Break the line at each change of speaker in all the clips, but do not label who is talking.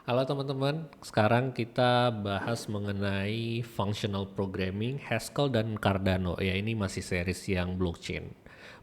Halo teman-teman, sekarang kita bahas mengenai functional programming, Haskell dan Cardano. Ya, ini masih series yang blockchain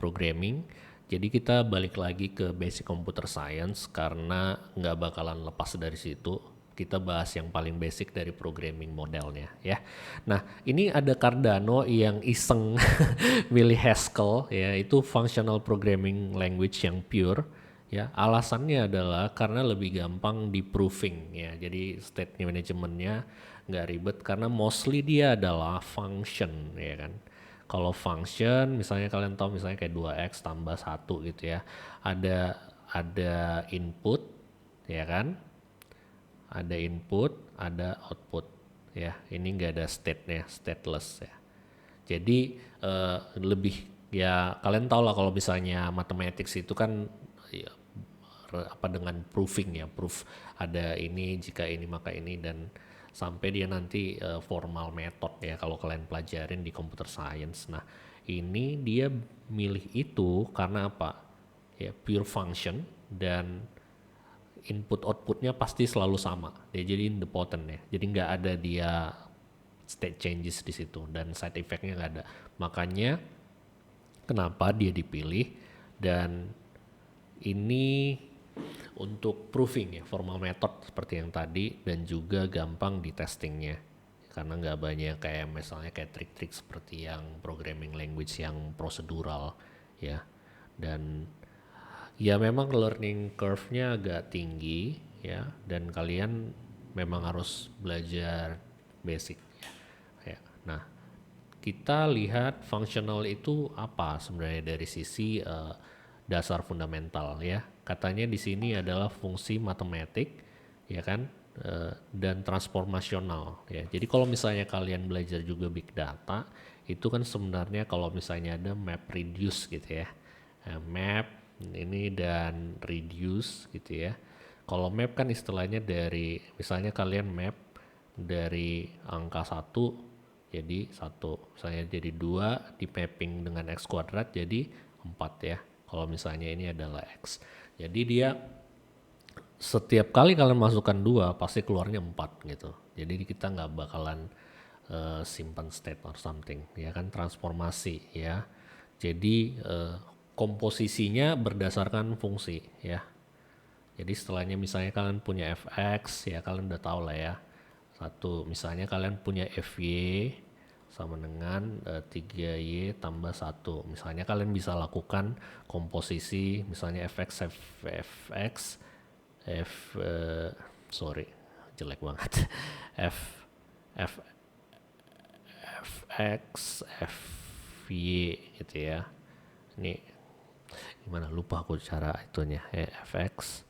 programming. Jadi kita balik lagi ke basic computer science karena nggak bakalan lepas dari situ. Kita bahas yang paling basic dari programming modelnya ya. Nah, ini ada Cardano yang iseng milih Haskell ya, itu functional programming language yang pure. Ya, alasannya adalah karena lebih gampang di proving ya. Jadi state manajemennya nggak ribet karena mostly dia adalah function ya kan. Kalau function misalnya kalian tahu misalnya kayak 2x tambah satu gitu ya. Ada input ya kan? Ada input, ada output ya. Ini nggak ada state-nya, stateless ya. Jadi lebih ya kalian tahu lah kalau misalnya mathematics itu kan ya, apa dengan proving ya, proof ada ini jika ini maka ini dan sampai dia nanti formal method ya kalau kalian pelajarin di computer science. Nah, ini dia milih itu karena apa? Ya pure function dan input outputnya pasti selalu sama. Dia jadi independent ya. Jadi nggak ada dia state changes di situ dan side effectnya nggak ada. Makanya kenapa dia dipilih dan ini untuk proving ya formal method seperti yang tadi dan juga gampang di testingnya karena nggak banyak kayak misalnya kayak trik-trik seperti yang programming language yang prosedural ya dan ya memang learning curve-nya agak tinggi ya dan kalian memang harus belajar basic ya. Nah, kita lihat functional itu apa sebenarnya dari sisi dasar fundamental ya. Katanya di sini adalah fungsi matematik ya kan dan transformasional ya. Jadi kalau misalnya kalian belajar juga big data itu kan sebenarnya kalau misalnya ada map reduce gitu ya. Map ini dan reduce gitu ya. Kalau map kan istilahnya dari misalnya kalian map dari angka satu jadi satu misalnya jadi 2 di mapping dengan x kuadrat jadi 4 ya kalau misalnya ini adalah x jadi dia setiap kali kalian masukkan 2 pasti keluarnya 4 gitu jadi kita nggak bakalan simpan state or something ya kan transformasi ya jadi komposisinya berdasarkan fungsi ya jadi setelahnya misalnya kalian punya fx ya kalian udah tahu lah ya satu misalnya kalian punya fy sama dengan 3y tambah satu. Misalnya kalian bisa lakukan komposisi misalnya fx f sorry jelek banget f f fx fy gitu ya. Ini gimana lupa aku cara itunya ya, fx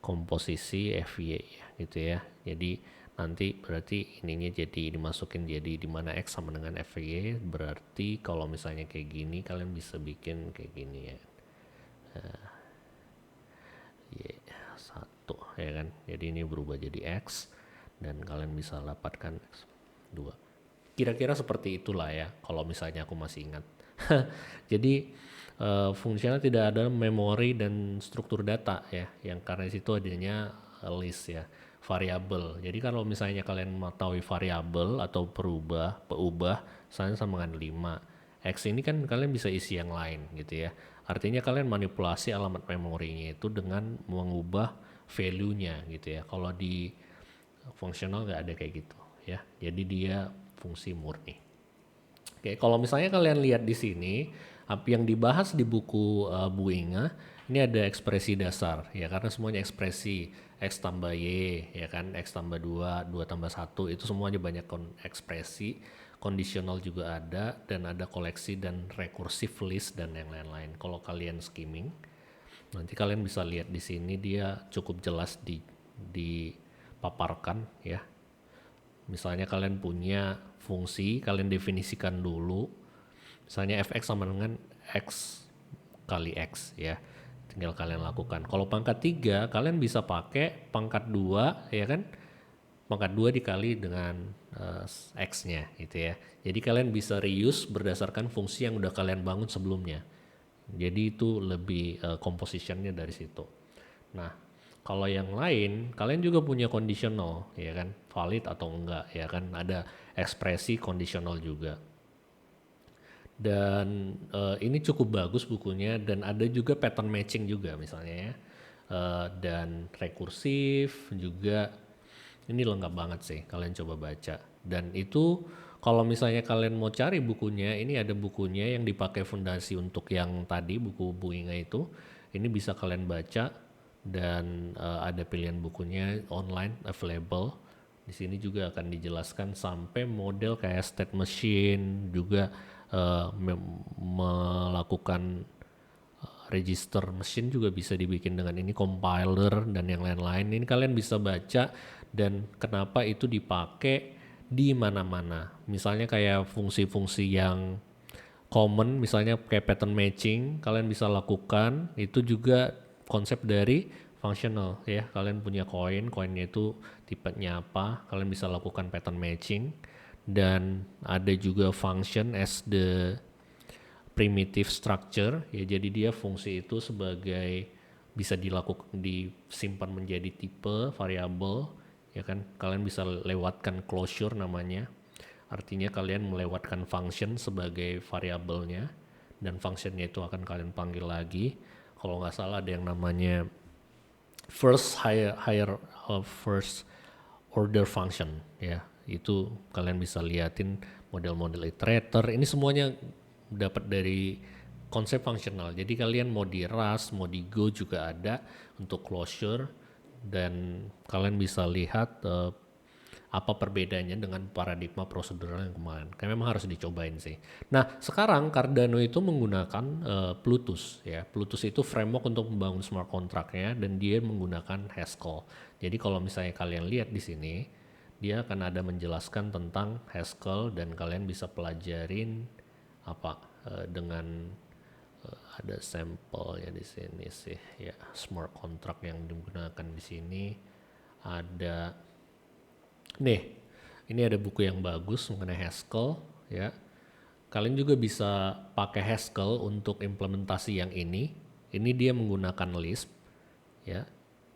komposisi fy ya gitu ya. Jadi nanti berarti ininya jadi dimasukin jadi di mana x sama dengan fy berarti kalau misalnya kayak gini kalian bisa bikin kayak gini ya. Y satu ya kan. Jadi ini berubah jadi x dan kalian bisa dapatkan x 2. Kira-kira seperti itulah ya kalau misalnya aku masih ingat. Jadi fungsinya tidak ada memori dan struktur data ya, yang karena situ adanya list ya, variabel. Jadi kalau misalnya kalian mengetahui variabel atau peubah, misalnya sama dengan 5. X ini kan kalian bisa isi yang lain gitu ya. Artinya kalian manipulasi alamat memorinya itu dengan mengubah value-nya gitu ya. Kalau di fungsional nggak ada kayak gitu ya. Jadi dia fungsi murni. Oke, kalau misalnya kalian lihat di sini, apa yang dibahas di buku Bu Inga, ini ada ekspresi dasar ya karena semuanya ekspresi x tambah y ya kan, x tambah 2, 2 tambah satu itu semuanya banyak ekspresi, kondisional juga ada dan ada koleksi dan recursive list dan yang lain-lain. Kalau kalian skimming, nanti kalian bisa lihat di sini dia cukup jelas dipaparkan ya. Misalnya kalian punya fungsi, kalian definisikan dulu. Misalnya fx sama dengan x kali x ya. Tinggal kalian lakukan. Kalau pangkat 3, kalian bisa pakai pangkat 2 ya kan. Pangkat 2 dikali dengan x-nya gitu ya. Jadi kalian bisa reuse berdasarkan fungsi yang udah kalian bangun sebelumnya. Jadi itu lebih compositionnya dari situ. Nah, Kalau yang lain, kalian juga punya conditional, ya kan, valid atau enggak, ya kan, ada ekspresi conditional juga. Dan ini cukup bagus bukunya dan ada juga pattern matching juga misalnya ya. Dan rekursif juga ini lengkap banget sih kalian coba baca. Dan itu kalau misalnya kalian mau cari bukunya, ini ada bukunya yang dipakai fondasi untuk yang tadi buku Bu Inga itu. Ini bisa kalian baca dan ada pilihan bukunya online available. Di sini juga akan dijelaskan sampai model kayak state machine juga melakukan register mesin juga bisa dibikin dengan ini compiler dan yang lain-lain. Ini kalian bisa baca dan kenapa itu dipakai di mana-mana. Misalnya kayak fungsi-fungsi yang common, misalnya kayak pattern matching, kalian bisa lakukan. Itu juga konsep dari functional ya. Kalian punya koinnya itu tipenya apa, kalian bisa lakukan pattern matching. Dan ada juga function as the primitive structure ya, jadi dia fungsi itu sebagai bisa disimpan menjadi tipe variabel ya kan, kalian bisa lewatkan closure namanya, artinya kalian melewatkan function sebagai variabelnya dan functionnya itu akan kalian panggil lagi. Kalau nggak salah ada yang namanya first order function ya, itu kalian bisa liatin model-model iterator. Ini semuanya dapat dari konsep fungsional. Jadi kalian mau di Rust, mau di Go juga ada untuk closure dan kalian bisa lihat apa perbedaannya dengan paradigma prosedural yang kemarin. Kayak memang harus dicobain sih. Nah, sekarang Cardano itu menggunakan Plutus ya. Plutus itu framework untuk membangun smart contract-nya dan dia menggunakan Haskell. Jadi kalau misalnya kalian lihat di sini, dia akan ada menjelaskan tentang Haskell dan kalian bisa pelajarin apa dengan ada sampelnya di sini sih ya, smart contract yang digunakan di sini ada. Nih, ini ada buku yang bagus mengenai Haskell ya. Kalian juga bisa pakai Haskell untuk implementasi yang ini. Ini dia menggunakan Lisp ya.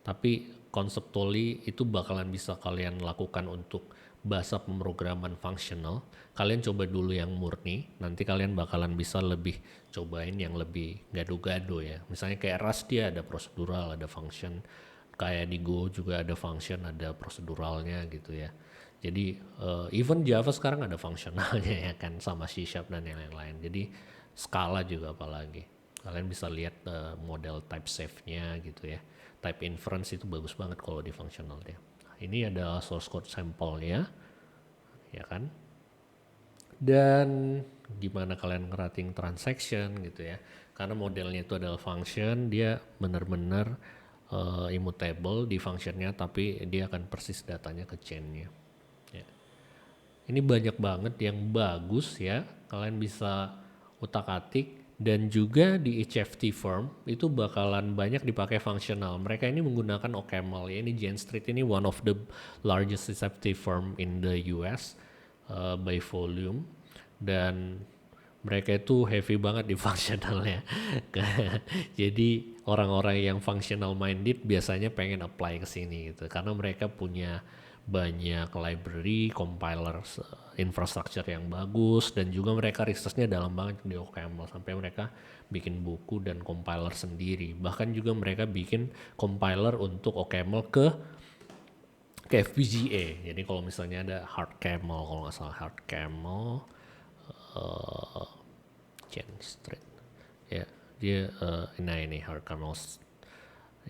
Tapi conceptually itu bakalan bisa kalian lakukan untuk bahasa pemrograman fungsional. Kalian coba dulu yang murni, nanti kalian bakalan bisa lebih cobain yang lebih gado-gado ya. Misalnya kayak Rust dia ada prosedural, ada function. Kayak di Go juga ada function, ada proseduralnya gitu ya. Jadi even Java sekarang ada fungsionalnya ya kan, sama C# dan yang lain-lain. Jadi Scala juga apalagi. Kalian bisa lihat model type safe-nya gitu ya. Type inference itu bagus banget kalau di functional dia. Ini adalah source code sampelnya ya kan. Dan gimana kalian ngerating transaction gitu ya. Karena modelnya itu adalah function, dia benar-benar immutable di functionnya, tapi dia akan persis datanya ke chainnya ya. Ini banyak banget yang bagus ya, kalian bisa utak-atik. Dan juga di HFT firm itu bakalan banyak dipakai fungsional. Mereka ini menggunakan OCaml ya. Ini Jane Street ini one of the largest HFT firm in the US by volume. Dan mereka itu heavy banget di fungsionalnya. Jadi orang-orang yang functional minded biasanya pengen apply ke sini gitu. Karena mereka punya banyak library, compiler, infrastructure yang bagus, dan juga mereka researchnya dalam banget di OCaml sampai mereka bikin buku dan compiler sendiri. Bahkan juga mereka bikin compiler untuk OCaml ke FPGA. Jadi kalau misalnya ada HardCaml, kalau nggak salah HardCaml, Jane Street, ya dia nah ini HardCaml.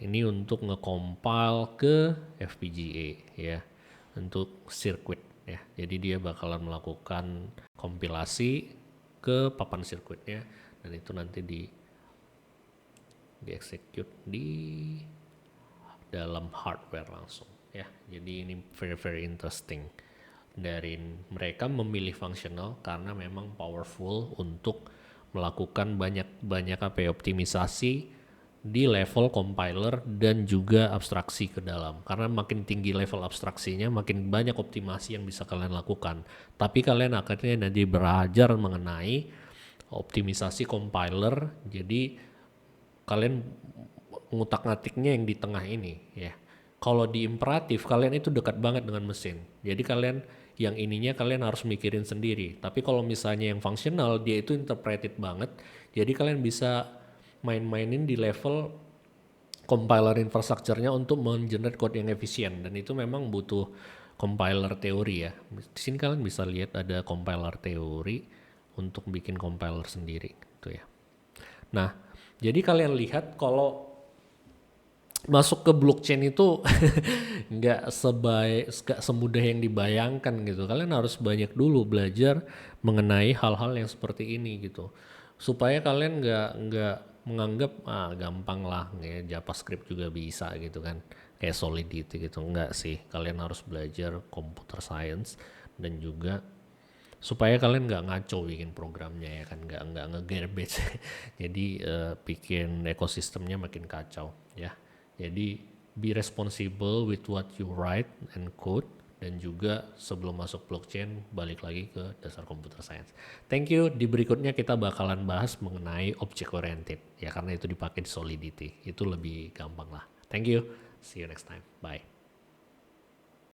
Ini untuk nge-compile ke FPGA ya, untuk sirkuit ya. Jadi dia bakalan melakukan kompilasi ke papan sirkuitnya dan itu nanti di-execute di dalam hardware langsung ya. Jadi ini very interesting. Dari mereka memilih fungsional karena memang powerful untuk melakukan banyak optimisasi di level compiler dan juga abstraksi ke dalam. Karena makin tinggi level abstraksinya, makin banyak optimasi yang bisa kalian lakukan. Tapi kalian akhirnya nanti belajar mengenai optimisasi compiler. Jadi kalian ngutak-ngatiknya yang di tengah ini ya. Kalau di imperatif kalian itu dekat banget dengan mesin. Jadi kalian yang ininya kalian harus mikirin sendiri. Tapi kalau misalnya yang fungsional dia itu interpreted banget. Jadi kalian bisa main-mainin di level compiler infrastrukturnya untuk mengenerate code yang efisien, dan itu memang butuh compiler teori ya. Di sini kalian bisa lihat ada compiler teori untuk bikin compiler sendiri gitu ya. Nah, jadi kalian lihat kalau masuk ke blockchain itu nggak semudah yang dibayangkan gitu. Kalian harus banyak dulu belajar mengenai hal-hal yang seperti ini gitu, supaya kalian nggak menganggap gampang lah ya, JavaScript juga bisa gitu kan, kayak Solidity gitu. Enggak sih, kalian harus belajar computer science, dan juga supaya kalian nggak ngaco bikin programnya ya kan, nggak nge-garbage jadi bikin ekosistemnya makin kacau ya. Jadi be responsible with what you write and code, dan juga sebelum masuk blockchain balik lagi ke dasar computer science. Thank you. Di berikutnya kita bakalan bahas mengenai object oriented ya, karena itu dipakai di Solidity, itu lebih gampang lah. Thank you. See you next time. Bye.